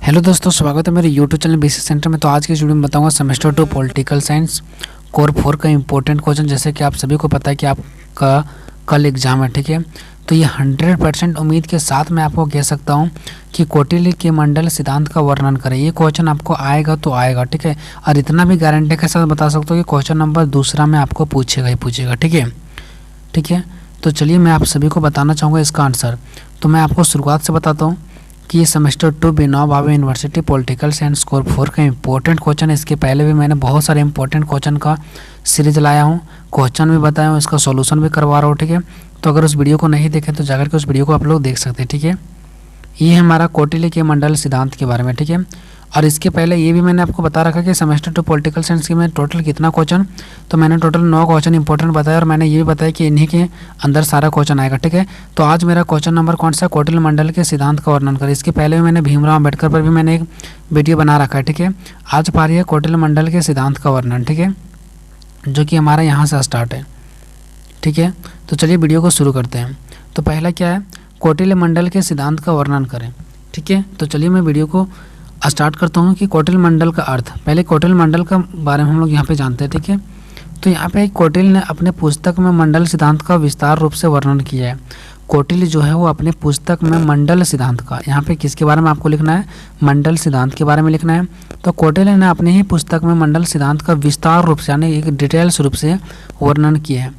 Hello दोस्तों, स्वागत है मेरे यूट्यूब चैनल बेसिक सेंटर में। तो आज की वीडियो में बताऊंगा सेमेस्टर 2 पॉलिटिकल साइंस कोर 4 का इंपॉर्टेंट क्वेश्चन। जैसे कि आप सभी को पता है कि आपका कल एग्जाम है, ठीक है। तो ये 100% उम्मीद के साथ मैं आपको कह सकता हूँ कि कौटिल्य के मंडल सिद्धांत का वर्णन करें। ये क्वेश्चन आपको आएगा तो आएगा, ठीक है। और इतना भी गारंटी के साथ बता सकता हूँ कि क्वेश्चन नंबर दूसरा में आपको पूछेगा ही पूछेगा, ठीक है। ठीक है, तो चलिए मैं आप सभी को बताना चाहूँगा इसका आंसर। तो मैं आपको शुरुआत से बताता हूँ कि ये semester 2 Vinoba Bhave university political science core 4 का इंपॉर्टेंट क्वेश्चन है। इसके पहले भी मैंने बहुत सारे इंपॉर्टेंट क्वेश्चन का सीरीज लाया हूँ, क्वेश्चन भी बताया हूँ, इसका सॉल्यूशन भी करवा रहा हूँ, ठीक है। तो अगर उस वीडियो को नहीं देखें तो जाकर के उस वीडियो को आप लोग देख सकते हैं, ठीक है। ये है हमारा कौटिल्य के मंडल सिद्धांत के बारे में, ठीक है। और इसके पहले ये भी मैंने आपको बता रखा कि सेमेस्टर 2 पॉलिटिकल साइंस की में टोटल कितना क्वेश्चन, तो मैंने टोटल 9 क्वेश्चन इंपॉर्टेंट बताया और मैंने ये भी बताया कि इन्हीं के अंदर सारा क्वेश्चन आएगा, ठीक है। तो आज मेरा क्वेश्चन नंबर कौन सा, कौटिल्य मंडल के सिद्धांत का वर्णन करें। इसके पहले भी मैंने भीमराव अम्बेडकर पर भी मैंने एक वीडियो बना रखा है, ठीक है। आज पारी है कौटिल्य मंडल के सिद्धांत का वर्णन, ठीक है, जो कि हमारा यहाँ से स्टार्ट है, ठीक है। तो चलिए वीडियो को शुरू करते हैं। तो पहला क्या है, कौटिल्य मंडल के सिद्धांत का वर्णन करें, ठीक है। तो चलिए मैं वीडियो को स्टार्ट करता हूँ कि कौटिल्य मंडल का अर्थ। पहले कौटिल्य मंडल का बारे में हम लोग यहाँ पे जानते हैं, ठीक है। तो यहाँ पे कौटिल्य ने अपने पुस्तक में मंडल सिद्धांत का विस्तार रूप से वर्णन किया है। कौटिल्य जो है वो अपने पुस्तक में मंडल सिद्धांत का, यहाँ पे किसके बारे में आपको लिखना है, मंडल सिद्धांत के बारे में लिखना है। तो कौटिल्य ने अपने ही पुस्तक में मंडल सिद्धांत का विस्तार रूप से यानी एक डिटेल्स रूप से वर्णन किया है।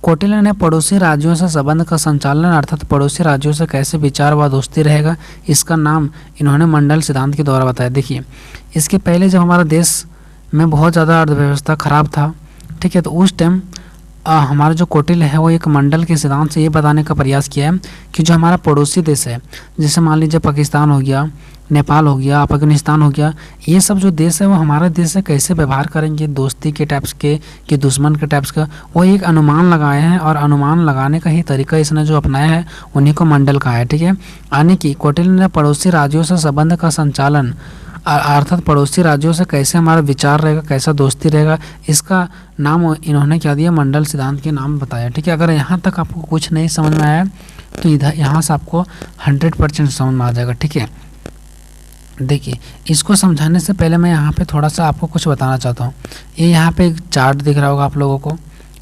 कौटिल्य ने पड़ोसी राज्यों से संबंध का संचालन अर्थात पड़ोसी राज्यों से कैसे विचार व दोस्ती रहेगा, इसका नाम इन्होंने मंडल सिद्धांत के द्वारा बताया। देखिए, इसके पहले जब हमारा देश में बहुत ज़्यादा अर्थव्यवस्था खराब था, ठीक है, तो उस टाइम हमारा जो कौटिल्य है वो एक मंडल के सिद्धांत से ये बताने का प्रयास किया है कि जो हमारा पड़ोसी देश है, जैसे मान लीजिए पाकिस्तान हो गया, नेपाल हो गया, अफगानिस्तान हो गया, ये सब जो देश है वो हमारे देश से कैसे व्यवहार करेंगे, दोस्ती के टाइप्स के कि दुश्मन के टाइप्स का, वो एक अनुमान लगाए हैं। और अनुमान लगाने का ही तरीका इसने जो अपनाया है उन्हीं को मंडल कहा है, ठीक है। यानी कि कौटिल्य ने पड़ोसी राज्यों से संबंध का संचालन अर्थात पड़ोसी राज्यों से कैसे हमारा विचार रहेगा, कैसा दोस्ती रहेगा, इसका नाम इन्होंने क्या दिया, मंडल सिद्धांत के नाम बताया, ठीक है। अगर यहाँ तक आपको कुछ नहीं समझ में आया तो इधर यहाँ से आपको 100% समझ में आ जाएगा, ठीक है। देखिए, इसको समझाने से पहले मैं यहाँ पे थोड़ा सा आपको कुछ बताना चाहता हूँ। ये यहाँ पे एक चार्ट दिख रहा होगा आप लोगों को,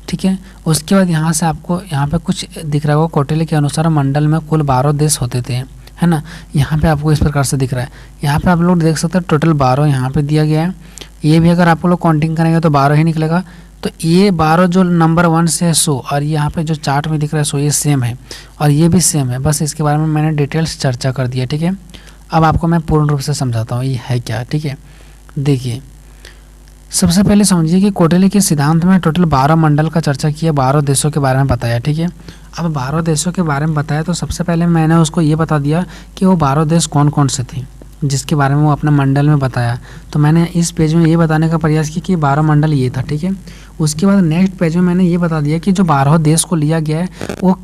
ठीक है। उसके बाद यहाँ से आपको यहाँ पे कुछ दिख रहा होगा, कौटिल्य के अनुसार मंडल में कुल 12 देश होते थे, है ना। यहाँ पे आपको इस प्रकार से दिख रहा है। यहाँ पे आप लोग देख सकते हैं टोटल 12 यहाँ पे दिया गया है। ये भी अगर आप लोग काउंटिंग करेंगे तो 12 ही निकलेगा। तो ये 12 जो नंबर 1 से है 100 और यहाँ पे जो चार्ट में दिख रहा है 100 ये सेम है और ये भी सेम है। बस इसके बारे में मैंने डिटेल्स चर्चा कर दिया, ठीक है। अब आपको मैं पूर्ण रूप से समझाता हूँ ये है क्या, ठीक है। देखिए, सबसे पहले समझिए कि कौटिल्य के सिद्धांत में टोटल 12 मंडल का चर्चा किया, 12 देशों के बारे में बताया, ठीक है। अब 12 देशों के बारे में बताया तो सबसे पहले मैंने उसको ये बता दिया कि वो 12 देश कौन कौन से थे जिसके बारे में वो अपने मंडल में बताया। तो मैंने इस पेज में ये बताने का प्रयास किया कि 12 मंडल ये था, ठीक है। उसके बाद नेक्स्ट पेज में मैंने ये बता दिया कि जो 12 देश को लिया गया है वो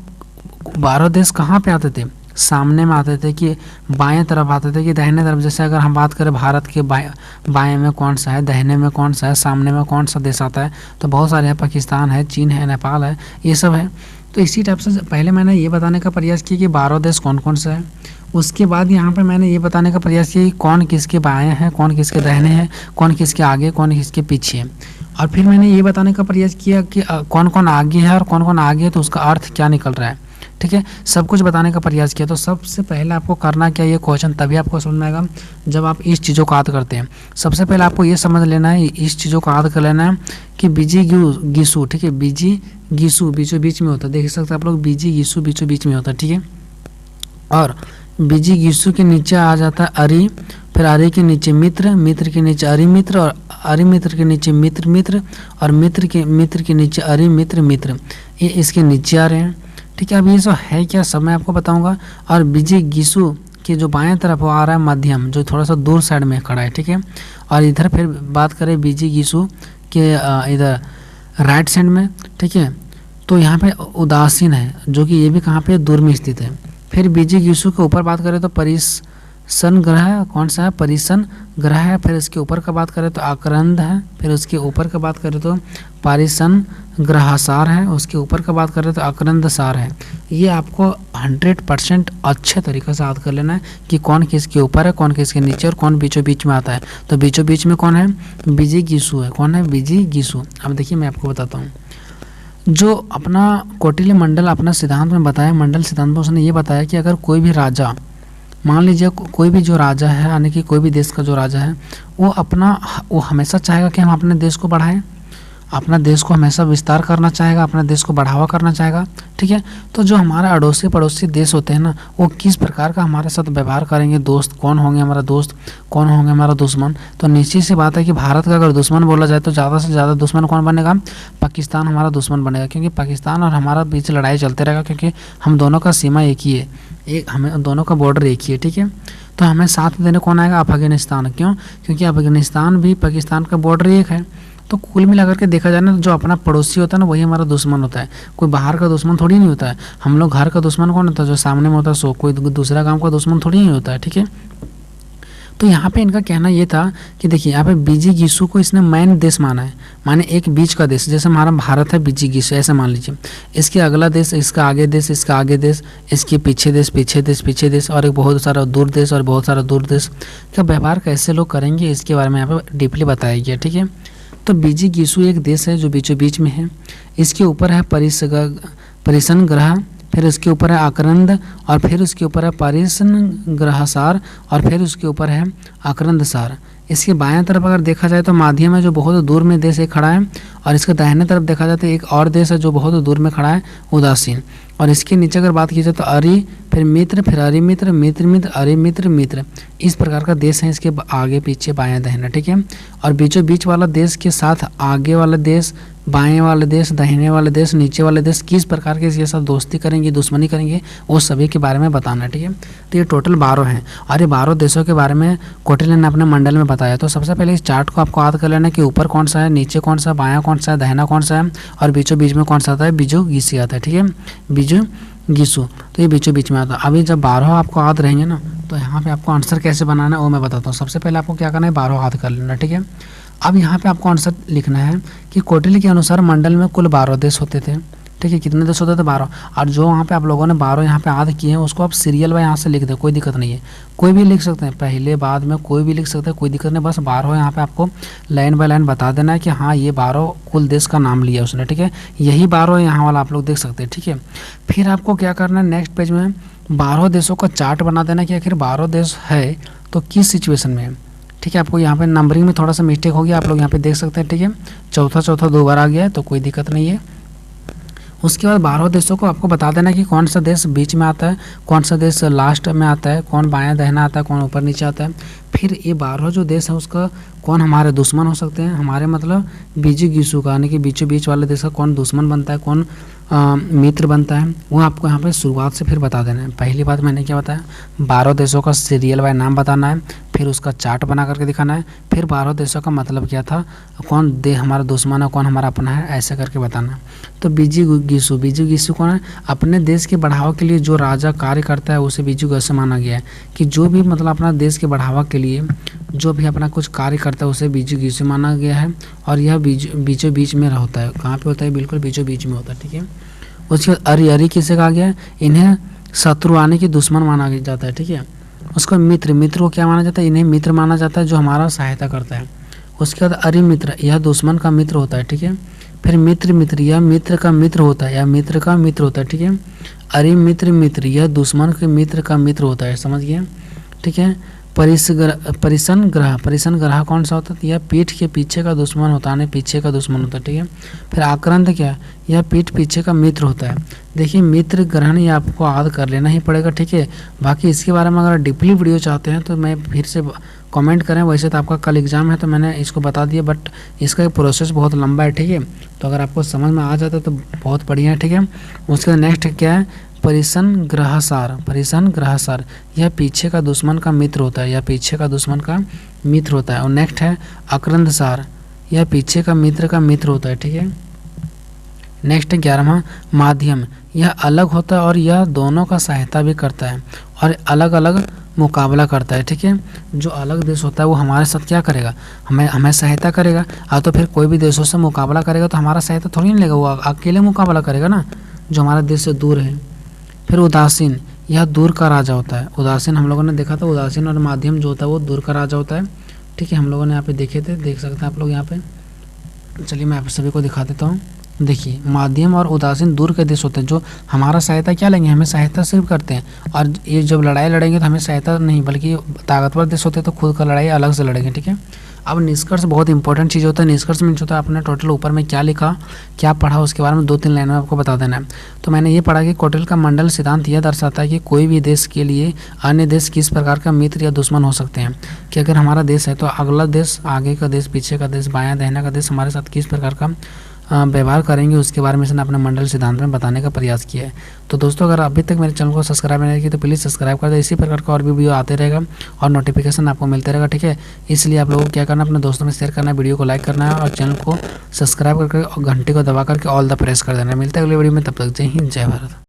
12 देश कहाँ पे आते थे, सामने में आते थे कि बाएं तरफ आते थे कि दाहिने तरफ। जैसे अगर हम बात करें भारत के बाएं में कौन सा है, दाहिने में कौन सा है, सामने में कौन सा देश आता है, तो बहुत सारे हैं, पाकिस्तान है, चीन है, नेपाल है, ये सब है। तो इसी टाइप से पहले मैंने ये बताने का प्रयास किया कि 12 देश कौन कौन से हैं। उसके बाद यहाँ पे मैंने ये बताने का प्रयास किया कि कौन किसके बाएं हैं, कौन किसके दाहिने हैं, कौन किसके आगे, कौन किसके पीछे है। और फिर मैंने ये बताने का प्रयास किया कि कौन कौन आगे है और कौन कौन आगे है, तो उसका अर्थ क्या निकल रहा है, ठीक है। सब कुछ बताने का प्रयास किया। तो सबसे पहले आपको करना क्या, ये क्वेश्चन तभी आपको समझ में आएगा जब आप इस चीज़ों को याद करते हैं। सबसे पहले आपको ये समझ लेना है, इस चीज़ों को याद कर लेना है कि बीजी गीसू, ठीक है, बीजी गीसू बीचों बीच में होता है, देख सकते हैं आप लोग, बीजी गीसू बीचों बीच में होता है, ठीक है। और बीजी गीसू के नीचे आ जाता है अरि, फिर अरि के नीचे मित्र, मित्र के नीचे अरि मित्र, और अरि मित्र के नीचे मित्र मित्र, और मित्र के नीचे अरि मित्र मित्र, ये इसके नीचे आ रहे हैं, ठीक है। अब ये जो है क्या सब मैं आपको बताऊंगा। और बीजी गीसू के जो बाएं तरफ वो आ रहा है मध्यम, जो थोड़ा सा दूर साइड में खड़ा है, ठीक है। और इधर फिर बात करें बीजी गीसू के इधर राइट साइड में, ठीक है, तो यहाँ पे उदासीन है, जो कि ये भी कहाँ पे दूर में स्थित है। फिर बीजी गीसू के ऊपर बात करें तो परिसन ग्रह कौन सा है, परिसन ग्रह है, फिर इसके ऊपर का बात करें तो आकरंद है, फिर उसके ऊपर का बात करें तो पारिसन ग्रहसार है, उसके ऊपर का बात करें तो आकरंदसार है। ये आपको 100% अच्छे तरीके से याद कर लेना है कि कौन किसके ऊपर है, कौन किसके नीचे और कौन बीचों बीच में आता है। तो बीचों बीच में कौन है? विजिगीषु है। कौन है? विजिगीषु। अब देखिए मैं आपको बताता हूँ, जो अपना कौटिल्य मंडल अपना सिद्धांत में बताया, मंडल सिद्धांत में उसने ये बताया कि अगर कोई भी राजा, मान लीजिए कोई भी जो राजा है, यानी कि कोई भी देश का जो राजा है, वो हमेशा चाहेगा कि हम अपने देश को बढ़ाएं, अपना देश को हमेशा विस्तार करना चाहेगा, अपने देश को बढ़ावा करना चाहेगा। ठीक है, तो जो हमारा अड़ोसी पड़ोसी देश होते हैं ना, वो किस प्रकार का हमारे साथ व्यवहार करेंगे, दोस्त कौन होंगे हमारा दोस्त, कौन होंगे हमारा दुश्मन। तो निश्चित सी बात है कि भारत का अगर दुश्मन बोला जाए तो ज़्यादा से ज़्यादा दुश्मन कौन बनेगा? पाकिस्तान हमारा दुश्मन बनेगा, क्योंकि पाकिस्तान और हमारा बीच लड़ाई चलते रहेगा, क्योंकि हम दोनों का सीमा एक ही है, हमें दोनों का बॉर्डर एक ही है। ठीक है, तो हमें साथ देने कौन आएगा? अफगानिस्तान। क्यों? क्योंकि अफगानिस्तान भी पाकिस्तान का बॉर्डर एक है। तो कुल मिलाकर के देखा जाए ना, जो अपना पड़ोसी होता है ना, वही हमारा दुश्मन होता है। कोई बाहर का दुश्मन थोड़ी नहीं होता है। हम लोग घर का दुश्मन कौन होता है? जो सामने में होता है सो, कोई दूसरा गांव का दुश्मन थोड़ी नहीं होता है। ठीक है, तो यहाँ पे इनका कहना ये था कि देखिए यहाँ पे विजिगीषु को इसने मैन देश माना है, माने एक बीच का देश। जैसे हमारा भारत है विजिगीषु, ऐसे मान लीजिए। इसके अगला देश, इसका आगे देश, इसका आगे देश, इसके पीछे देश, पीछे देश, पीछे देश, और एक बहुत सारा दूर देश और बहुत सारा दूर देश का व्यवहार कैसे लोग करेंगे, इसके बारे में यहाँ पे डीपली बताया गया। ठीक है, तो विजिगीषु एक देश है जो बीचों बीच में है। इसके ऊपर है परिसन ग्रह, फिर उसके ऊपर है आकरंद, और फिर उसके ऊपर है पारिसन ग्रहसार, और फिर उसके ऊपर है आकरंदसार। इसके बाएं तरफ अगर देखा जाए तो माध्यम है, जो बहुत दूर में देश एक खड़ा है, और इसके दाहिने तरफ देखा जाए तो एक और देश है जो बहुत दूर में खड़ा है, उदासीन। और इसके नीचे अगर बात की जाए तो अरि, फिर मित्र, फिर अरि मित्र, मित्र मित्र, अरि मित्र, मित्र, इस प्रकार का देश है इसके आगे पीछे बाएं दाहिने। ठीक है, और बीचों बीच वाला देश के साथ आगे वाला देश, बाएं वाले देश, दाहिने वाले देश, नीचे वाले देश किस प्रकार के इसके साथ दोस्ती करेंगे, दुश्मनी करेंगे, वो सभी के बारे में बताना है। ठीक है, तो ये टोटल 12 हैं, और ये 12 देशों के बारे में कौटिल्य ने अपने मंडल में बताया। तो सबसे पहले इस चार्ट को आपको याद कर लेना कि ऊपर कौन सा है, नीचे कौन सा है, बायां कौन सा है, दाहिना कौन सा है, और बीचों बीच में कौन सा आता है? विजिगीषु आता है। ठीक है, विजिगीषु, तो ये बीचों बीच में आता है। अभी जब 12 आपको याद रहेंगे ना, तो यहाँ पे आपको आंसर कैसे बनाना है वो मैं बताता हूँ। सबसे पहले आपको क्या करना है? 12 याद कर लेना। ठीक है, अब यहाँ पे आपको आंसर लिखना है कि कौटिल्य के अनुसार मंडल में कुल 12 देश होते थे। ठीक है, कितने देश होते थे? 12। और जो वहाँ पे आप लोगों ने 12 यहाँ पे याद किए हैं, उसको आप सीरियल वाइज यहाँ से लिख दें, कोई दिक्कत नहीं है। कोई भी लिख सकते हैं, पहले बाद में कोई भी लिख सकते हैं, कोई दिक्कत नहीं। बस 12 यहाँ पे आपको लाइन बाय लाइन बता देना है कि हाँ ये 12 कुल देश का नाम लिया उसने। ठीक है, यही 12 यहाँ वाला आप लोग देख सकते हैं। ठीक है, फिर आपको क्या करना है? नेक्स्ट पेज में 12 देशों का चार्ट बना देना कि आखिर 12 देश है तो किस सिचुएशन में है। ठीक है, आपको यहाँ पे नंबरिंग में थोड़ा सा मिस्टेक हो गया, आप लोग यहाँ पे देख सकते हैं। ठीक है, चौथा 2 बार आ गया है, तो कोई दिक्कत नहीं है। उसके बाद 12 देशों को आपको बता देना कि कौन सा देश बीच में आता है, कौन सा देश लास्ट में आता है, कौन बायां दाहिना आता है, कौन ऊपर नीचे आता है। फिर ये 12 जो देश है उसका कौन हमारे दुश्मन हो सकते हैं, हमारे मतलब विजिगीषु का, यानी कि बीचों बीच वाले देश का कौन दुश्मन बनता है, कौन मित्र बनता है, वो आपको यहाँ पे शुरुआत से फिर बता देना है। पहली बात मैंने क्या बताया? 12 देशों का सीरियल वाइज नाम बताना है, फिर उसका चार्ट बना करके दिखाना है, फिर 12 देशों का मतलब क्या था, कौन हमारा दुश्मन है, कौन हमारा अपना है, ऐसे करके बताना है। तो विजिगीषु कौन है? अपने देश के बढ़ावा के लिए जो राजा कार्य करता है उसे विजिगीषु माना गया है, कि जो भी मतलब अपना देश के बढ़ावा के लिए जो भी अपना कुछ कार्य करता है उसे विजिगीषु माना गया है। और यह बीचों बीच में होता है। कहाँ पे होता है? बिल्कुल बीचों बीच में होता है। ठीक है, उसके बाद अरि किसे कहा गया है? इन्हें शत्रु आने की दुश्मन माना जाता है। ठीक है, उसको मित्र को क्या माना जाता है? इन्हें मित्र माना जाता है जो हमारा सहायता करता है। उसके बाद अरि मित्र, यह दुश्मन का मित्र होता है। ठीक है, फिर मित्र, यह मित्र का मित्र होता है, यह मित्र का मित्र होता है। ठीक है, अरि मित्र, यह दुश्मन के मित्र का मित्र होता है। समझ गए? ठीक है, परिसन ग्रह कौन सा होता है? यह पीठ के पीछे का दुश्मन होता है, पीछे का दुश्मन होता है। ठीक है, फिर आक्रांत क्या है? यह पीठ पीछे का मित्र होता है। देखिए मित्र ग्रहण ये आपको याद कर लेना ही पड़ेगा। ठीक है, बाकी इसके बारे में अगर डीपली वीडियो चाहते हैं तो मैं फिर से कमेंट करें। वैसे तो आपका कल एग्जाम है तो मैंने इसको बता दिया, बट इसका प्रोसेस बहुत लंबा है। ठीक है, तो अगर आपको समझ में आ जाता है तो बहुत बढ़िया है। ठीक है, उसके बाद नेक्स्ट क्या है? परिसन ग्रहसार, यह पीछे का दुश्मन का मित्र होता है, यह पीछे का दुश्मन का मित्र होता है। और नेक्स्ट है आक्रंदसार, यह पीछे का मित्र होता है। ठीक है, नेक्स्ट है 11वां माध्यम, यह अलग होता है और यह दोनों का सहायता भी करता है और अलग अलग मुकाबला करता है, ठीक है। जो अलग देश होता है वो हमारे साथ क्या करेगा, हमें सहायता करेगा। तो फिर कोई भी देशों से मुकाबला करेगा तो हमारा सहायता थोड़ी नहीं लेगा, वो अकेले मुकाबला करेगा ना, जो हमारे देश से दूर है। फिर उदासीन, यह दूर का राजा होता है। उदासीन हम लोगों ने देखा था, उदासीन और माध्यम जो होता है वो दूर का राजा होता है, ठीक है। हम लोगों ने यहाँ पे देखे थे, देख सकते हैं आप लोग यहाँ पे। चलिए मैं आप सभी को दिखा देता हूँ। देखिए माध्यम और उदासीन दूर के देश होते हैं, जो हमारा सहायता क्या लेंगे, हमें सहायता सिर्फ करते हैं। और ये जब लड़ाई लड़ेंगे तो हमें सहायता नहीं, बल्कि ताकतवर देश होते हैं तो खुद का लड़ाई अलग से लड़ेंगे, ठीक है। अब निष्कर्ष बहुत इंपॉर्टेंट चीज़ होता है। निष्कर्ष मीन्स होता है आपने टोटल ऊपर में क्या लिखा, क्या पढ़ा, उसके बारे में 2-3 लाइन में आपको बता देना है। तो मैंने ये पढ़ा कि कोटेल का मंडल सिद्धांत यह दर्शाता है कि कोई भी देश के लिए अन्य देश किस प्रकार का मित्र या दुश्मन हो सकते हैं, कि अगर हमारा देश है तो अगला देश, आगे का देश, पीछे का देश, बायां दाहिना का देश हमारे साथ किस प्रकार का व्यवहार करेंगे, उसके बारे में इसने अपने मंडल सिद्धांत में बताने का प्रयास किया है। तो दोस्तों अगर अभी तक मेरे चैनल को सब्सक्राइब नहीं किया तो प्लीज़ सब्सक्राइब कर दे, इसी प्रकार का और भी वीडियो आते रहेगा और नोटिफिकेशन आपको मिलते रहेगा, ठीक है। इसलिए आप लोगों को क्या करना है, अपने दोस्तों में शेयर करना है, वीडियो को लाइक करना है और चैनल को सब्सक्राइब करके और घंटे को दबा करके ऑल द प्रेस कर देना है। मिलता है अगले वीडियो में, तब तक जय हिंद जय भारत।